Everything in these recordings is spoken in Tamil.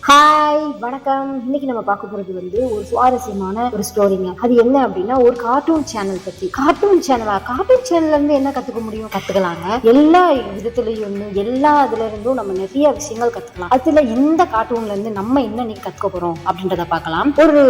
ஹாய் வணக்கம். இன்னைக்கு நம்ம பார்க்க போறது ஒரு சுவாரஸ்யமான ஒரு ஸ்டோரிங்க. அது என்ன அப்படின்னா, ஒரு கார்ட்டூன் சேனல் பத்தி. கார்ட்டூன் சேனல்ல இருந்து என்ன கத்துக்க முடியும்? கத்துக்கலாங்க. எல்லா விதத்திலையும் எல்லா இதுல இருந்தும் நம்ம நிறைய விஷயங்கள் கத்துக்கலாம். அதுல இந்த கார்ட்டூன்ல இருந்து நம்ம என்ன இன்னைக்கு கத்துக்க போறோம் அப்படின்றத பார்க்கலாம். ஒரு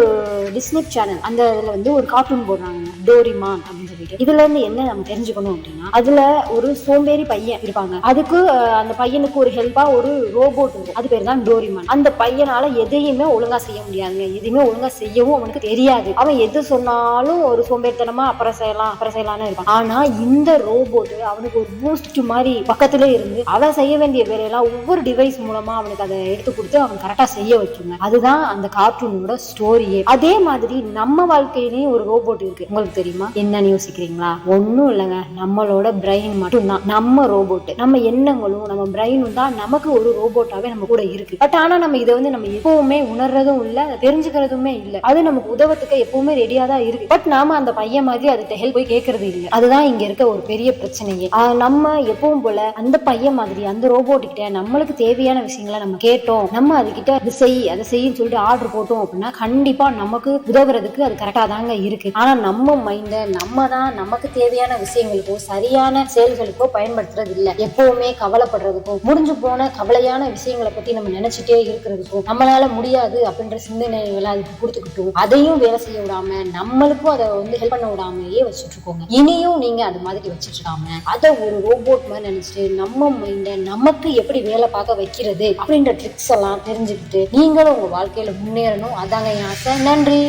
டிஸ்னி சேனல், அந்த இதுல ஒரு கார்ட்டூன் போடுறாங்க, டோரிமான் அப்படின்னு சொல்லிட்டு. இதுல இருந்து என்ன நம்ம தெரிஞ்சுக்கணும் அப்படின்னா, அதுல ஒரு சோம்பேறி பையன் இருப்பாங்க. அதுக்கு அந்த பையனுக்கு ஒரு ஹெல்ப்பா ஒரு ரோபோட் இருக்கும். அது பேர் தான் டோரிமான். அந்த பையனால எதையுமே ஒழுங்கா செய்ய முடியாதுங்க. எதுவுமே ஒழுங்கா செய்யவும் அவனுக்கு தெரியாது. அவன் எது சொன்னாலும் ஒரு சோம்பேறித்தனமா அப்புறம் செய்யலாம்னு இருப்பான். ஆனா இந்த ரோபோட் அவனுக்கு ஒரு பூஸ்ட் மாதிரி பக்கத்துல இருந்து அவன் செய்ய வேண்டிய வேலையெல்லாம் ஒவ்வொரு டிவைஸ் மூலமா அவனுக்கு அதை எடுத்து கொடுத்து அவன் கரெக்டா செய்ய வைக்குங்க. அதுதான் அந்த கார்ட்டூனோட ஸ்டோரியே. அதே மாதிரி நம்ம வாழ்க்கையிலயும் ஒரு ரோபோட் இருக்கு. உங்களுக்கு தெரியுமா? என்னன்னு யோசிக்கிறீங்களா? ஒன்னும் இல்லைங்க, நம்மளோட பிரெயின் மட்டும்தான் நம்ம ரோபோட். நம்ம எண்ணங்களும் நம்ம பிரெயினும் தான் நமக்கு ஒரு ரோபோட்டாவே நம்ம கூட இருக்கு. பட் ஆனா நம்ம இதை நம்ம எப்பவுமே உணர்றதும் இல்ல, தெரிஞ்சுக்கிறதுமே இல்ல. அது நமக்கு உதவத்துக்கு எப்பவுமே ரெடியா தான் இருக்கு. பட் நாம அந்த பையன் மாதிரி அதுக்கு ஹெல்ப் போய் கேட்கறது இல்ல. அதுதான் இங்க இருக்க ஒரு பெரிய பிரச்சனையே. நம்ம எப்பவும் போல அந்த பையன் மாதிரி அந்த ரோபோட் கிட்ட நம்மளுக்கு தேவையான விஷயங்களை நம்ம கேட்டோம், நம்ம அதுகிட்ட அதை செய்யும் சொல்லிட்டு ஆர்டர் போட்டோம் அப்படின்னா கண்டிப்பா நமக்கு உதவுறதுக்கு அது கரெக்டா தாங்க இருக்கு. ஆனா நம்ம மைண்ட நம்ம தான் நமக்கு தேவையான விஷயங்களுக்கோ சரியான செயல்களுக்கோ பயன்படுத்துறது இல்ல. எப்பவுமே கவலைப்படுறதுக்கோ முடிஞ்சு போன கவலையான விஷயங்களை பத்தி நம்ம நினைச்சிட்டே இருக்கிறதுக்கும் நம்மளால முடியாது அப்படின்ற சிந்தனைகளை அதுக்கு கொடுத்துக்கிட்டோம், அதையும் வேலை செய்ய விடாம நம்மளுக்கும் அதை ஹெல்ப் பண்ண விடாமையே வச்சுட்டு இருக்கோங்க. இனியும் நீங்க அது மாதிரி வச்சுட்டு இருக்காம அதை ஒரு ரோபோட் மாதிரி நினைச்சிட்டு நம்ம மைண்ட நமக்கு எப்படி வேலை பார்க்க வைக்கிறது அப்படின்ற ட்ரிக்ஸ் எல்லாம் தெரிஞ்சுக்கிட்டு நீங்களும் உங்க வாழ்க்கையில முன்னேறணும். அதாங்க என் ஆசை. நன்றி.